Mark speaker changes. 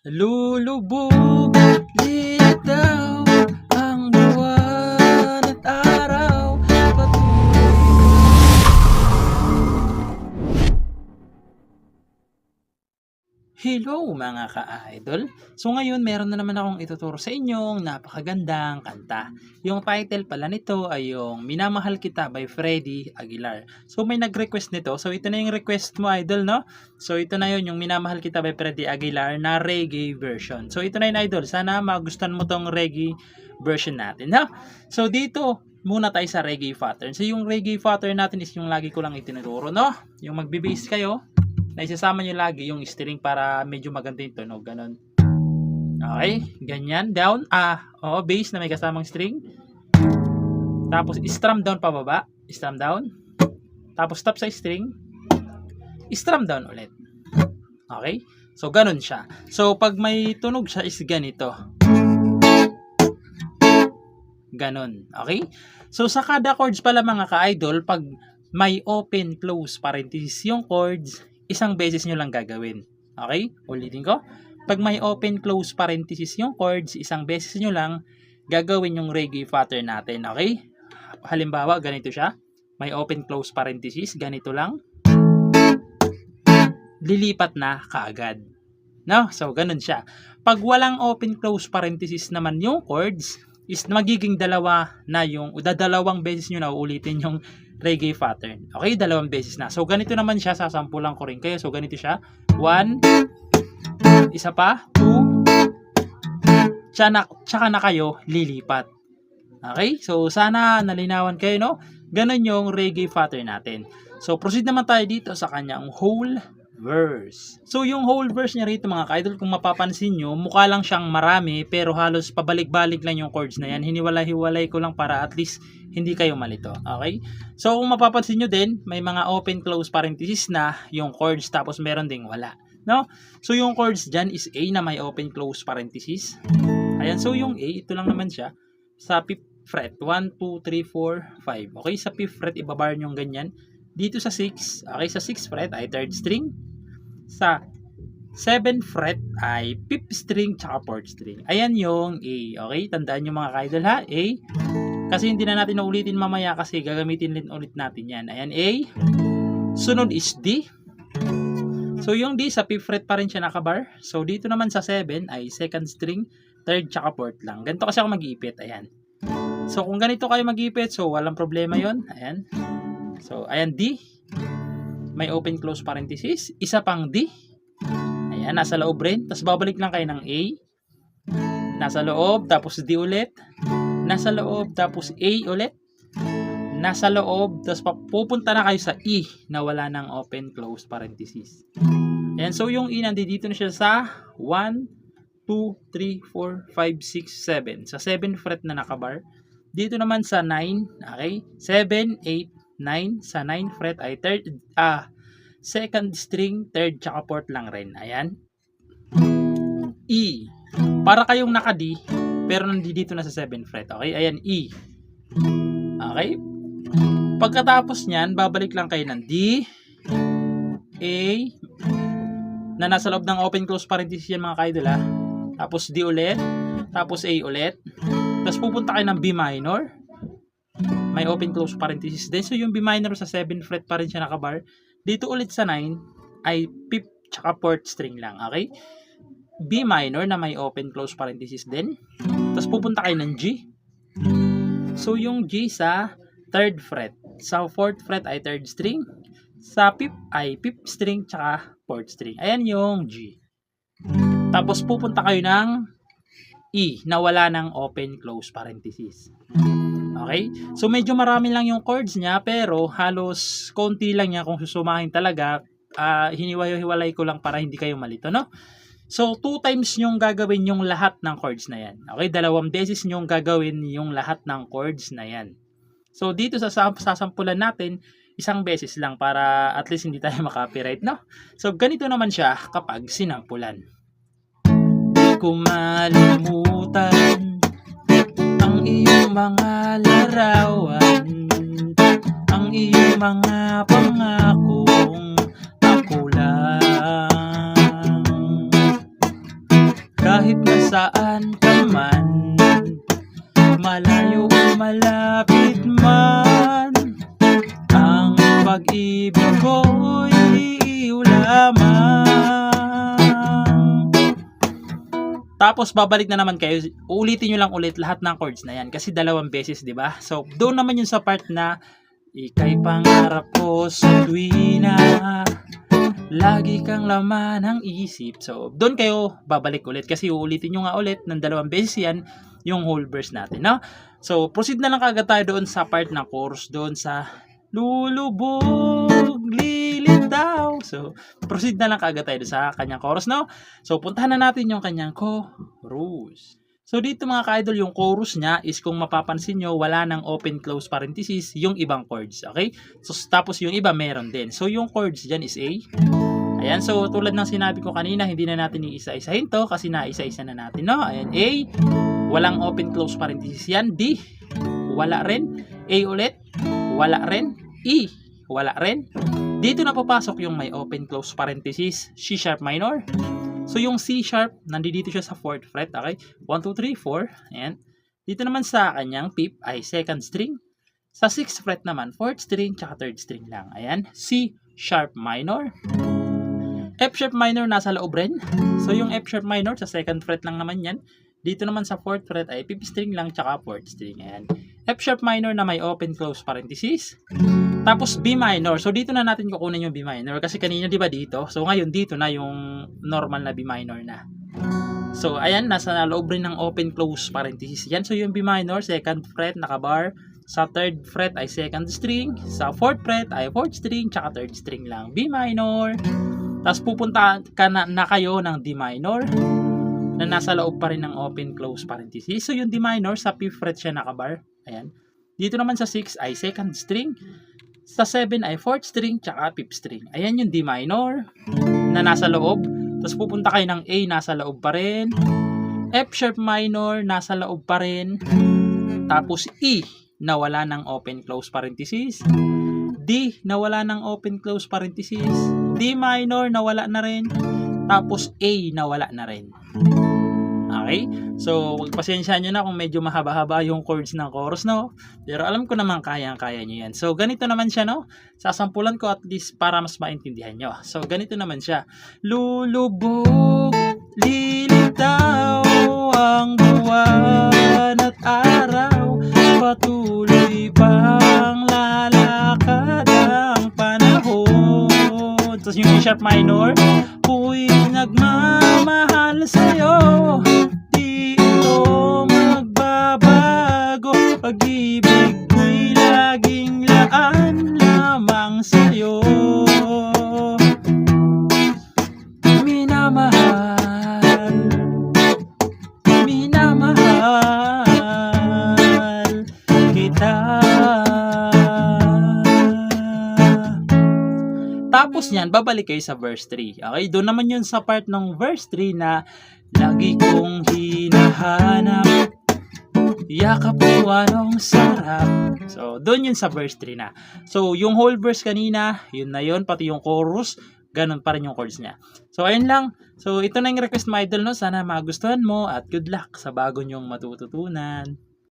Speaker 1: Lulubog, lilitaw ang buwan at araw. Hello mga ka-idol! So ngayon meron na naman akong ituturo sa inyong napakagandang kanta. Yung title pala nito ay yung Minamahal Kita by Freddy Aguilar. So may nag-request nito. So ito na yung request mo, idol, no? So ito na yun, yung Minamahal Kita by Freddy Aguilar na reggae version. So ito na yun, idol. Sana magustuhan mo tong reggae version natin, no? So dito muna tayo sa reggae pattern. So yung reggae pattern natin is yung lagi ko lang itinuturo, no? Yung magbe-bass kayo na isasama nyo lagi yung string para medyo maganda yung tunog, ganun. Okay, ganyan, down, bass na may kasamang string. Tapos strum down pababa, strum down. Tapos stop sa string, strum down ulit. Okay, so ganun siya. So pag may tunog siya is ganito. Ganun, okay? So sa kada chords pala mga ka-idol, pag may open, close, parenthesis yung chords, isang beses nyo lang gagawin. Okay? Ulitin ko. Pag may open, close, parenthesis yung chords, isang beses nyo lang gagawin yung reggae pattern natin. Okay? Halimbawa, ganito siya. May open, close, parenthesis. Ganito lang. Lilipat na kaagad. No? So, ganun siya. Pag walang open, close, parenthesis naman yung chords, is magiging dalawa na yung, dalawang beses nyo na uulitin yung reggae pattern. Okay, dalawang beses na. So, ganito naman siya. Sasampulan ko rin kayo. So, ganito siya. 1, isa pa, 2, tsaka na kayo lilipat. Okay, so sana nalinawan kayo, no? Ganon yung reggae pattern natin. So, proceed naman tayo dito sa kanyang whole verse. So, yung whole verse niya rito mga ka-idol, kung mapapansin nyo, mukha lang siyang marami, pero halos pabalik-balik lang yung chords na yan. Hiniwalay-hiwalay ko lang para at least hindi kayo malito. Okay? So, kung mapapansin nyo din, may mga open, close, parenthesis na yung chords, tapos meron ding wala. No? So, yung chords dyan is A na may open, close, parenthesis. Ayan, so yung A, ito lang naman siya. Sa 5th fret, 1, 2, 3, 4, 5. Okay, sa 5th fret, ibabar nyo ganyan. Dito sa 6, okay, sa 6th fret ay 3rd string. Sa 7th fret ay 5th string tsaka 4th string. Ayan yung A. Okay, tandaan nyo mga ka-idol ha, A. Kasi hindi na natin ulitin mamaya kasi gagamitin din ulit natin yan. Ayan, A. Sunod is D. So, yung D sa 5th fret pa rin siya nakabar. So, dito naman sa 7 ay 2nd string, 3rd tsaka 4th lang. Ganito kasi ako mag-iipit. Ayan. So, kung ganito kayo mag-iipit, so, walang problema yon. Ayan. So, ayan, D. May open, close, parenthesis. Isa pang D. Ayan, nasa loob rin. Tapos, babalik lang kayo ng A. Nasa loob, tapos D ulit. Nasa loob, tapos A ulit. Nasa loob, tapos pupunta na kayo sa E na wala ng open, close, parenthesis. Ayan, so yung E nandito na siya sa 1, 2, 3, 4, 5, 6, 7. Sa 7th fret na nakabar. Dito naman sa 9, okay? 7, 8, 9. Sa 9th fret ay 2nd string, 3rd, tsaka 4th lang rin. Ayan. E. Para kayong naka-D, pero nandito na sa 7th fret. Okay? Ayan, E. Okay? Pagkatapos niyan, babalik lang kayo ng D, A, na nasa loob ng open, close, parenthesis yan mga ka-idol ha. Tapos D ulit, tapos A ulit. Tapos pupunta kayo ng B minor. May open, close, parenthesis din. So yung B minor sa 7th fret pa rin siya nakabar. Dito ulit sa 9 ay 5th tsaka 4th string lang. Okay? B minor na may open, close, parenthesis din. Tapos pupunta kayo ng G. So yung G sa 3rd fret. Sa 4th fret ay 3rd string. Sa 5th ay 5th string tsaka 4th string. Ayan yung G. Tapos pupunta kayo ng E na wala ng open, close, parenthesis. Okay? So medyo marami lang yung chords niya pero halos konti lang niya kung susumahin talaga. Hiniwalay ko lang para hindi kayo malito, no? So 2 times nyong gagawin yung lahat ng chords na yan. Okay? 2 beses nyong gagawin yung lahat ng chords na yan. So dito sa sasampulan natin, isang beses lang para at least hindi tayo makapiright, no? So ganito naman siya kapag sinampulan. Di ko malimutan ang iyong mga larawan, ang iyong mga pangakong ako lang kahit nasaan ka man, malayo o malapit man, ang pag-ibig ko'y iyong lamang. Tapos babalik na naman kayo, uulitin nyo lang ulit lahat ng chords na yan kasi 2 beses, di ba? So doon naman yun sa part na ika'y pangarap ko sa tuwina, lagi kang laman ng isip. So doon kayo babalik ulit kasi uulitin nyo nga ulit ng 2 beses yan yung whole verse natin, no? So proceed na lang kagad tayo doon sa part ng chorus, doon sa lulubog lilitaw. So proceed na lang kagad tayo sa kanyang chorus, no? So puntahan na natin yung kanyang chorus. So dito mga ka-idol, yung chorus niya is kung mapapansin nyo, wala nang open close parenthesis yung ibang chords, okay? So tapos yung iba meron din. So yung chords dyan is A. Ayan, so tulad ng sinabi ko kanina, hindi na natin iisa-isahin to kasi naisa-isa na natin, no? Ayan, A, walang open close parenthesis yan. D, wala rin. A ulit, wala rin. E, wala rin. Dito na papasok yung may open close parenthesis, C sharp minor. So yung C sharp, nandito siya sa 4th fret, okay? 1, 2, 3, 4. Ayan. Dito naman sa kanyang fifth ay 2nd string. Sa 6th fret naman, 4th string, tsaka 3rd string lang. Ayan. C sharp minor. F sharp minor nasa loob rin. So yung F sharp minor sa 2nd fret lang naman yan. Dito naman sa 4th fret ay 5th string lang, tsaka 4th string. Ayan. F sharp minor na may open close parenthesis. Tapos B minor. So dito na natin kukunin yung B minor kasi kanina 'di ba dito? So ngayon dito na yung normal na B minor na. So ayan, nasa loob rin ng open close parenthesis. Yan, so yung B minor, 2nd fret nakabar, sa 3rd fret ay 2nd string, sa 4th fret ay 4th string, tsaka 3rd string lang, B minor. Tapos pupunta ka na kayo ng D minor na nasa loob pa rin ng open close parenthesis. So yung D minor sa 5th fret siya nakabar. Ayan. Dito naman sa 6 ay 2nd string. Sa 7 ay 4th string, tsaka 5th string. Ayan yung D minor na nasa loob. Tapos pupunta kayo ng A, nasa loob pa rin. F sharp minor, nasa loob pa rin. Tapos E, na wala ng open close parenthesis. D, na wala ng open close parenthesis. D minor, na wala na rin. Tapos A, na wala na rin. Okay? So, pagpasensyahan nyo na kung medyo mahaba-haba yung chords ng chorus, no? Pero alam ko naman kayang-kaya nyo yan. So, ganito naman siya, no? Sasampulan ko at least para mas maintindihan nyo. So, ganito naman siya. Lulubog, lilitaw ang buwan at araw, patuloy pang lalakad ang panahon. Tapos yung E sharp minor, ako'y nagmamahal sa'yo, di ito magbabago, pag-ibig ko'y laging laan lamang sa'yo. Minamahal, minamahal kita. Tapos niyan, babalik kayo sa verse 3. Okay, doon naman yun sa part ng verse 3 na lagi kong hinahanap, yakap mo anong sarap. So, doon yun sa verse 3 na. So, yung whole verse kanina, yun na yun, pati yung chorus, ganun pa rin yung chords niya. So, ayun lang. So, ito na yung request mo, idol, no? Sana magustuhan mo at good luck sa bago nyong matututunan.